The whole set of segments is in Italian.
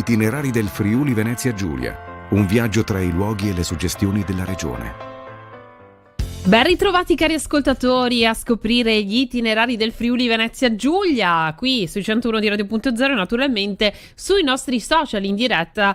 Itinerari del Friuli Venezia Giulia, un viaggio tra i luoghi e le suggestioni della regione. Ben ritrovati cari ascoltatori a scoprire gli itinerari del Friuli Venezia Giulia, qui su 101 di Radio.0 e naturalmente sui nostri social in diretta,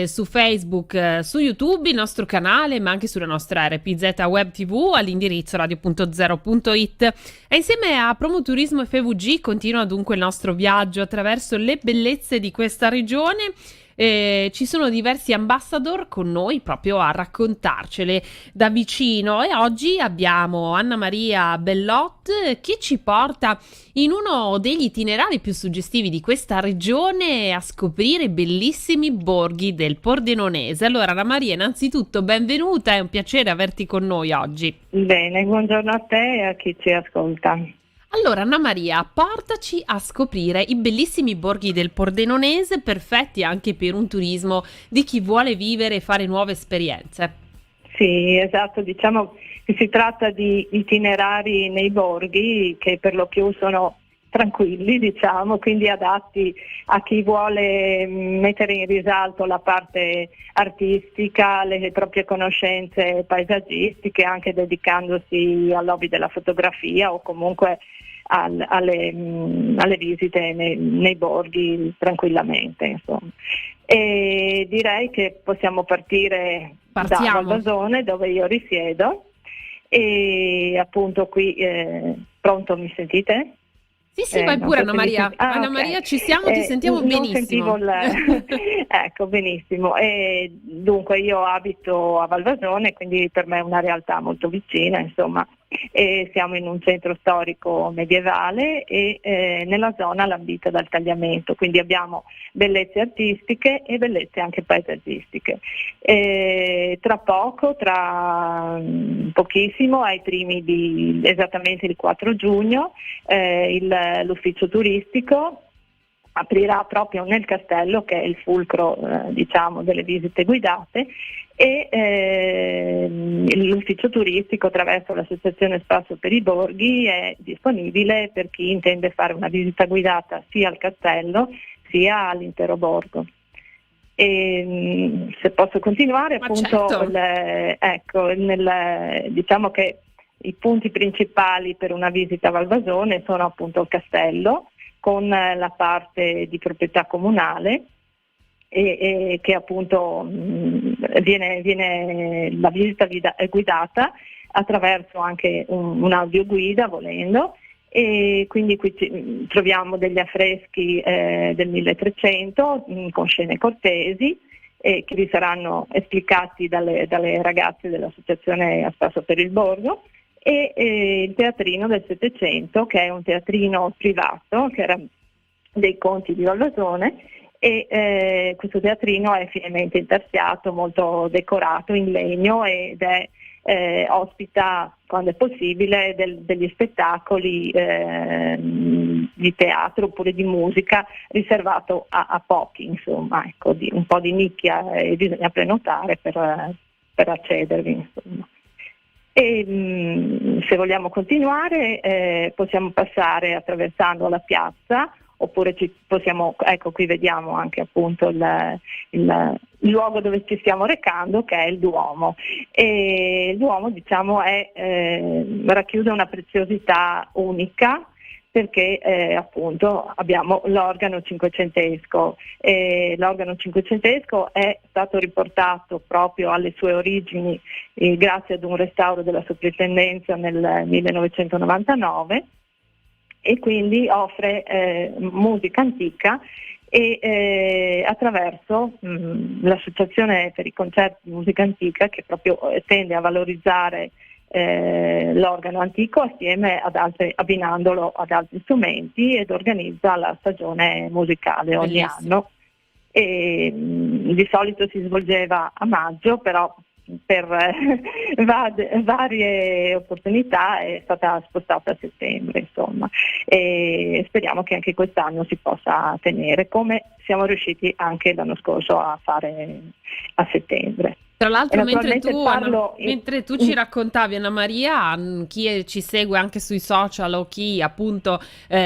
su Facebook, su YouTube, il nostro canale, ma anche sulla nostra RPZ Web TV all'indirizzo radio.0.it. E insieme a Promoturismo FVG continua dunque il nostro viaggio attraverso le bellezze di questa regione. Ci sono diversi ambassador con noi proprio a raccontarcele da vicino e oggi abbiamo Anna Maria Bellot che ci porta in uno degli itinerari più suggestivi di questa regione a scoprire i bellissimi borghi del Pordenonese. Allora Anna Maria, innanzitutto benvenuta, è un piacere averti con noi oggi. Bene, buongiorno a te e a chi ci ascolta. Allora Anna Maria, portaci a scoprire i bellissimi borghi del Pordenonese, perfetti anche per un turismo di chi vuole vivere e fare nuove esperienze. Sì, esatto, diciamo che si tratta di itinerari nei borghi che per lo più sono tranquilli, diciamo, quindi adatti a chi vuole mettere in risalto la parte artistica, le proprie conoscenze paesaggistiche, anche dedicandosi al hobby della fotografia o comunque alle visite nei borghi tranquillamente, insomma. E direi che possiamo partire da Valvasone, dove io risiedo, e appunto qui pronto, mi sentite? Sì, vai pure Anna Maria. Anna okay. Maria, ci siamo, ti sentiamo benissimo. Ecco, benissimo. E dunque io abito a Valvasone, quindi per me è una realtà molto vicina, insomma. E siamo in un centro storico medievale e nella zona lambita dal tagliamento, quindi abbiamo bellezze artistiche e bellezze anche paesaggistiche. Tra pochissimo, ai primi esattamente il 4 giugno, l'ufficio turistico aprirà proprio nel castello, che è il fulcro diciamo delle visite guidate, e l'ufficio turistico attraverso l'associazione Spasso per i Borghi è disponibile per chi intende fare una visita guidata sia al castello sia all'intero borgo. E, se posso continuare, appunto, certo. Diciamo che i punti principali per una visita a Valvasone sono appunto il castello, con la parte di proprietà comunale e che appunto viene la visita guidata attraverso anche un'audioguida volendo, e quindi qui troviamo degli affreschi del 1300 con scene cortesi che vi saranno esplicati dalle ragazze dell'associazione A Spasso per il Borgo, e il teatrino del Settecento, che è un teatrino privato che era dei Conti di Valvasone, e questo teatrino è finemente intarsiato, molto decorato in legno ed ospita, quando è possibile, degli spettacoli di teatro oppure di musica riservato a pochi, insomma, ecco, un po' di nicchia, e bisogna prenotare per accedervi, insomma. E se vogliamo continuare possiamo passare attraversando la piazza, oppure ecco, qui vediamo anche appunto il luogo dove ci stiamo recando, che è il Duomo. E il Duomo, diciamo, racchiude una preziosità unica, perché appunto abbiamo l'organo cinquecentesco. L'organo cinquecentesco è stato riportato proprio alle sue origini grazie ad un restauro della soprintendenza nel 1999, e quindi offre musica antica, e attraverso l'associazione per i concerti di musica antica, che proprio tende a valorizzare l'organo antico abbinandolo ad altri strumenti, ed organizza la stagione musicale ogni anno. E di solito si svolgeva a maggio, però per varie opportunità è stata spostata a settembre, insomma, e speriamo che anche quest'anno si possa tenere, come siamo riusciti anche l'anno scorso a fare a settembre. Tra l'altro, naturalmente parlo mentre tu ci raccontavi, Anna Maria, chi ci segue anche sui social o chi appunto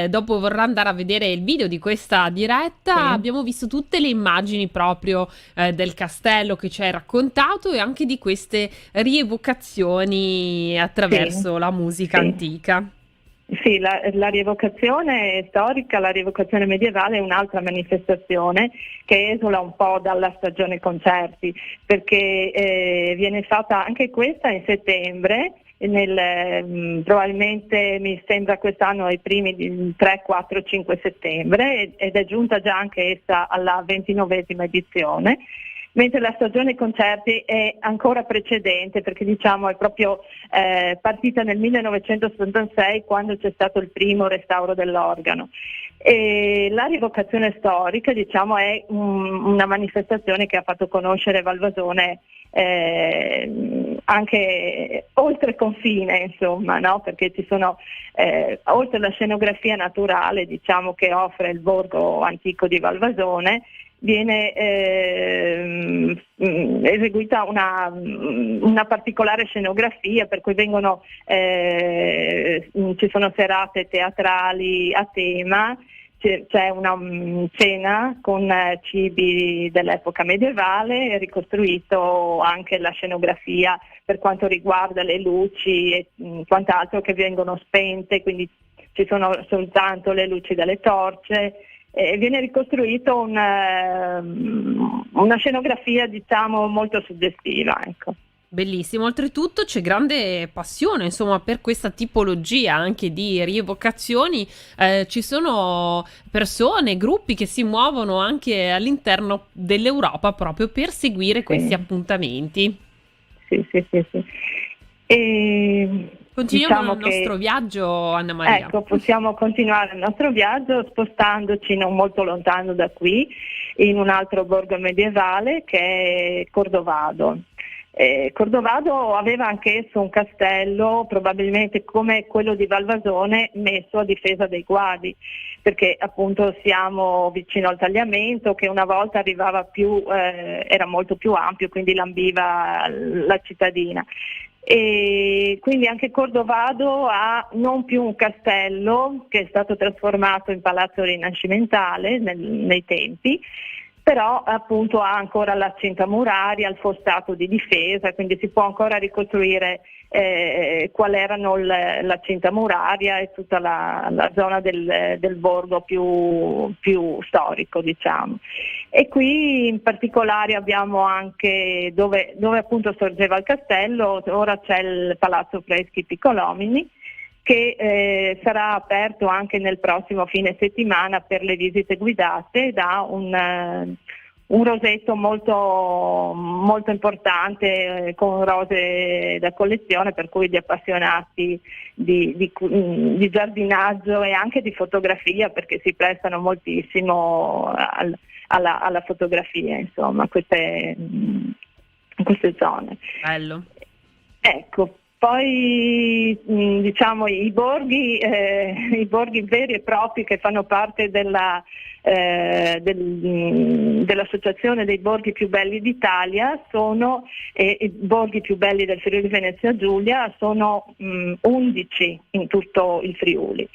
dopo vorrà andare a vedere il video di questa diretta, sì, abbiamo visto tutte le immagini proprio del castello che ci hai raccontato e anche di queste rievocazioni sì, attraverso la musica sì. antica. Sì, la rievocazione storica, la rievocazione medievale è un'altra manifestazione che esula un po' dalla stagione concerti, perché viene fatta anche questa in settembre, probabilmente mi sembra quest'anno ai primi di 3, 4, 5 settembre ed è giunta già anche essa alla 29esima edizione. Mentre la stagione concerti è ancora precedente, perché diciamo è proprio partita nel 1976 quando c'è stato il primo restauro dell'organo. E la rievocazione storica, diciamo, è una manifestazione che ha fatto conoscere Valvasone anche oltre confine, insomma, no? Perché ci sono, oltre alla scenografia naturale, diciamo, che offre il borgo antico di Valvasone, viene eseguita una particolare scenografia, per cui ci sono serate teatrali a tema, c'è una cena con cibi dell'epoca medievale, è ricostruito anche la scenografia per quanto riguarda le luci e quant'altro che vengono spente, quindi ci sono soltanto le luci delle torce. Viene ricostruito una scenografia, diciamo, molto suggestiva, ecco. Bellissimo, oltretutto c'è grande passione, insomma, per questa tipologia anche di rievocazioni. Ci sono persone, gruppi che si muovono anche all'interno dell'Europa proprio per seguire questi Sì, appuntamenti. sì, sì, sì, sì. E Continuiamo diciamo il nostro che viaggio, Anna Maria. ecco, possiamo continuare il nostro viaggio spostandoci non molto lontano da qui, in un altro borgo medievale che è Cordovado. Cordovado aveva anch'esso un castello, probabilmente come quello di Valvasone, messo a difesa dei guadi, perché appunto siamo vicino al tagliamento che una volta arrivava era molto più ampio, quindi lambiva la cittadina. E quindi anche Cordovado ha non più un castello che è stato trasformato in palazzo rinascimentale nei tempi, però appunto ha ancora la cinta muraria, il fostato di difesa, quindi si può ancora ricostruire qual erano la cinta muraria e tutta la zona del borgo più storico, diciamo. E qui in particolare abbiamo anche dove appunto sorgeva il castello, ora c'è il Palazzo Freschi Piccolomini, che sarà aperto anche nel prossimo fine settimana per le visite guidate da un rosetto molto, molto importante con rose da collezione, per cui gli appassionati di giardinaggio e anche di fotografia, perché si prestano moltissimo alla fotografia, insomma, queste zone. Bello. Ecco. Poi diciamo i borghi veri e propri che fanno parte dell'Associazione dei Borghi più belli d'Italia sono i borghi più belli del Friuli Venezia Giulia, sono 11 in tutto il Friuli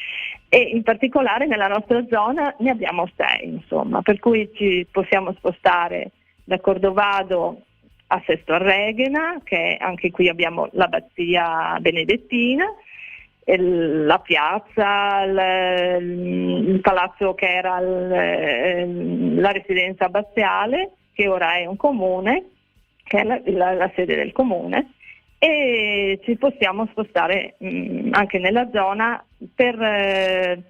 e in particolare nella nostra zona ne abbiamo 6, insomma, per cui ci possiamo spostare da Cordovado a Sesto Arreghena, che anche qui abbiamo l'abbazia benedettina, la piazza, il palazzo che era la residenza abbaziale, che ora è un comune, che è la sede del comune, e ci possiamo spostare anche nella zona per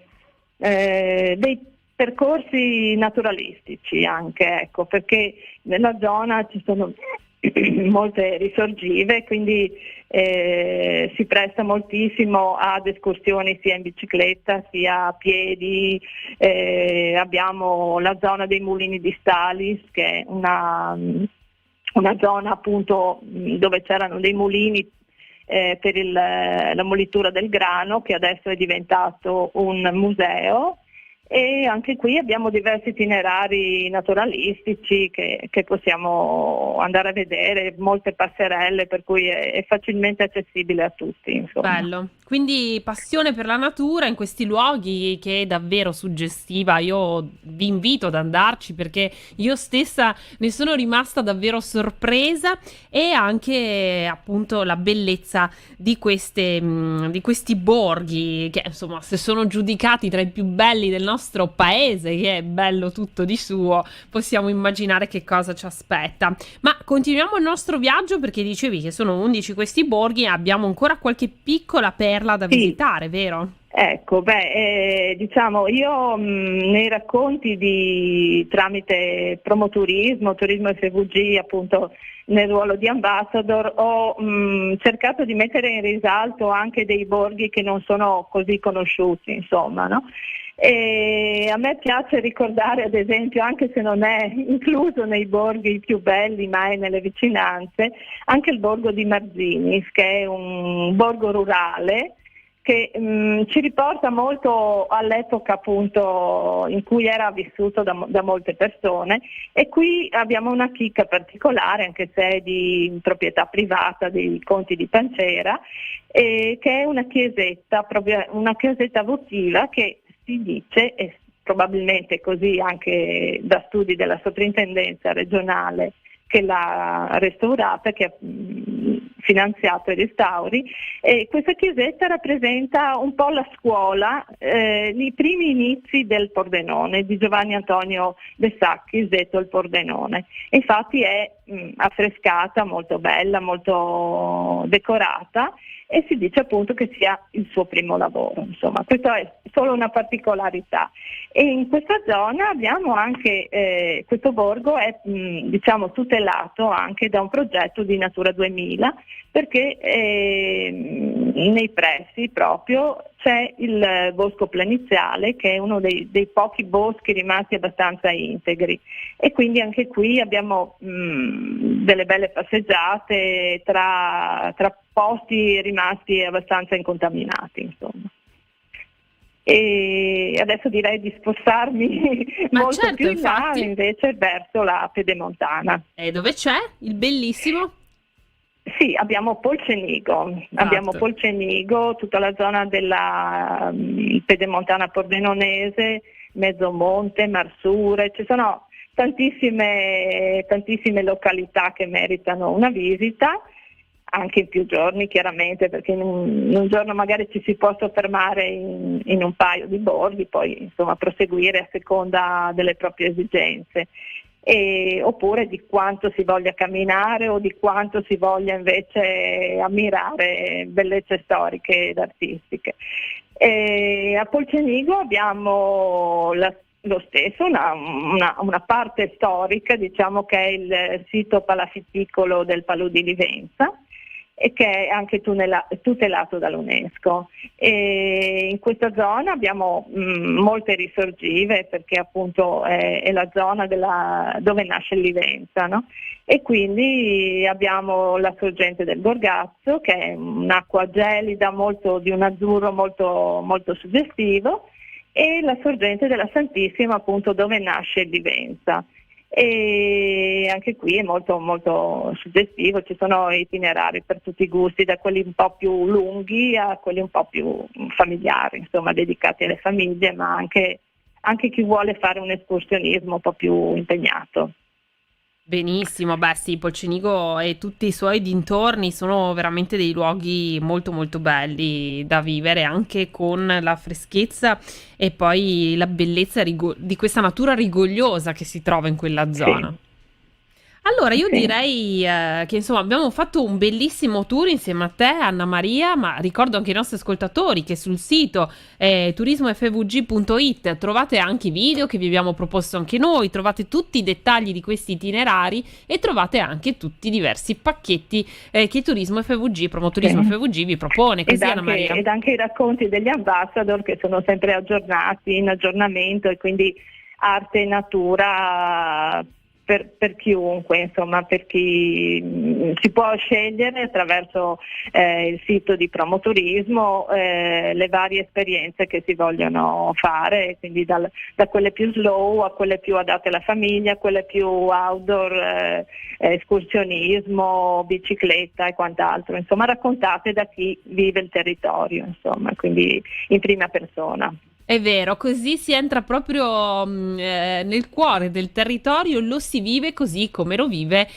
dei percorsi naturalistici anche, ecco, perché nella zona ci sono molte risorgive, quindi si presta moltissimo ad escursioni sia in bicicletta sia a piedi. Abbiamo la zona dei mulini di Stalis, che è una zona appunto dove c'erano dei mulini per la molitura del grano, che adesso è diventato un museo. e anche qui abbiamo diversi itinerari naturalistici che possiamo andare a vedere, molte passerelle, per cui è facilmente accessibile a tutti, insomma. Bello. Quindi passione per la natura in questi luoghi che è davvero suggestiva. Io vi invito ad andarci perché io stessa ne sono rimasta davvero sorpresa, e anche appunto la bellezza di questi borghi che insomma, se sono giudicati tra i più belli del nostro paese, che è bello tutto di suo, possiamo immaginare che cosa ci aspetta. Ma continuiamo il nostro viaggio, perché dicevi che sono 11 questi borghi e abbiamo ancora qualche piccola perla da visitare, vero? Ecco, diciamo, io nei racconti tramite Promoturismo, Turismo FVG, appunto nel ruolo di ambassador, ho cercato di mettere in risalto anche dei borghi che non sono così conosciuti, insomma, no? E a me piace ricordare, ad esempio, anche se non è incluso nei borghi più belli ma è nelle vicinanze, anche il borgo di Marzinis, che è un borgo rurale che ci riporta molto all'epoca appunto in cui era vissuto da molte persone, e qui abbiamo una chicca particolare, anche se è di proprietà privata dei Conti di Pancera, che è una chiesetta, proprio una chiesetta votiva, che si dice, e probabilmente così anche da studi della soprintendenza regionale che l'ha restaurata, che ha finanziato i restauri, e questa chiesetta rappresenta un po' la scuola, i primi inizi del Pordenone, di Giovanni Antonio De Sacchis, detto il Pordenone. E infatti è affrescata, molto bella, molto decorata, e si dice appunto che sia il suo primo lavoro. Insomma, questa è solo una particolarità. E in questa zona abbiamo anche, questo borgo è diciamo tutelato anche da un progetto di Natura 2000, perché nei pressi proprio c'è il bosco planiziale, che è uno dei pochi boschi rimasti abbastanza integri, e quindi anche qui abbiamo delle belle passeggiate tra posti rimasti abbastanza incontaminati, insomma. E adesso direi di spostarmi molto certo, più in là, infatti. invece, verso la Pedemontana. E dove c'è il bellissimo? Sì, abbiamo Polcenigo, tutta la zona della Pedemontana Pordenonese, Mezzomonte, Marsure, ci sono tantissime località che meritano una visita, anche in più giorni chiaramente, perché in un giorno magari ci si può soffermare in un paio di borghi, poi insomma proseguire a seconda delle proprie esigenze. Oppure di quanto si voglia camminare o di quanto si voglia invece ammirare bellezze storiche ed artistiche. A Polcenigo abbiamo lo stesso, una parte storica, diciamo, che è il sito palafitticolo del Palù di Livenza, e che è anche tutelato dall'UNESCO. E in questa zona abbiamo molte risorgive, perché appunto è la zona dove nasce il Livenza, no? E quindi abbiamo la sorgente del Gorgazzo, che è un'acqua gelida, di un azzurro molto, molto suggestivo, e la sorgente della Santissima, appunto dove nasce il Livenza. E anche qui è molto, molto suggestivo, ci sono itinerari per tutti i gusti, da quelli un po' più lunghi a quelli un po' più familiari, insomma dedicati alle famiglie, ma anche chi vuole fare un escursionismo un po' più impegnato. Benissimo, beh sì, Polcenigo e tutti i suoi dintorni sono veramente dei luoghi molto molto belli da vivere, anche con la freschezza e poi la bellezza di questa natura rigogliosa che si trova in quella zona. Sì. Allora, io Sì. direi che insomma abbiamo fatto un bellissimo tour insieme a te, Anna Maria, ma ricordo anche ai nostri ascoltatori che sul sito turismofvg.it trovate anche i video che vi abbiamo proposto anche noi, trovate tutti i dettagli di questi itinerari e trovate anche tutti i diversi pacchetti che Turismo FVG, Promoturismo FVG vi propone. Così, Anna Maria. Ed anche i racconti degli ambassador, che sono sempre aggiornati, in aggiornamento, e quindi arte e natura per chiunque, insomma, per chi si può scegliere attraverso il sito di Promoturismo le varie esperienze che si vogliono fare, quindi da quelle più slow a quelle più adatte alla famiglia, quelle più outdoor, escursionismo, bicicletta e quant'altro, insomma raccontate da chi vive il territorio, insomma, quindi in prima persona. È vero, così si entra proprio nel cuore del territorio, lo si vive così come lo vive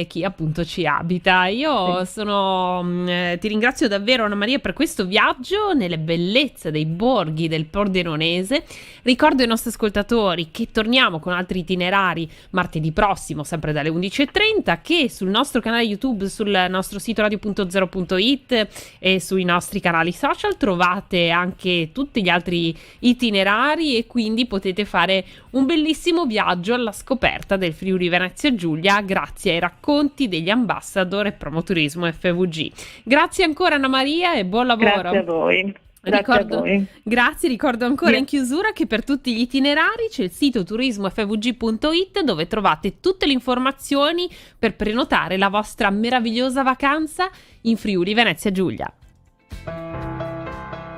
chi appunto ci abita. Io ti ringrazio davvero, Anna Maria, per questo viaggio nelle bellezze dei borghi del Pordenonese. Ricordo ai nostri ascoltatori che torniamo con altri itinerari martedì prossimo, sempre dalle 11:30, che sul nostro canale YouTube, sul nostro sito radio.0.it e sui nostri canali social trovate anche tutti gli altri itinerari, e quindi potete fare un bellissimo viaggio alla scoperta del Friuli Venezia Giulia grazie ai racconti degli ambassador e Promoturismo FVG. Grazie ancora Anna Maria e buon lavoro. Grazie a voi. Ricordo ancora in chiusura che per tutti gli itinerari c'è il sito turismofvg.it, dove trovate tutte le informazioni per prenotare la vostra meravigliosa vacanza in Friuli Venezia Giulia.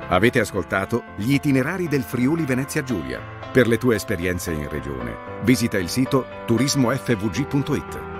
Avete ascoltato gli itinerari del Friuli Venezia Giulia. Per le tue esperienze in regione, visita il sito turismofvg.it.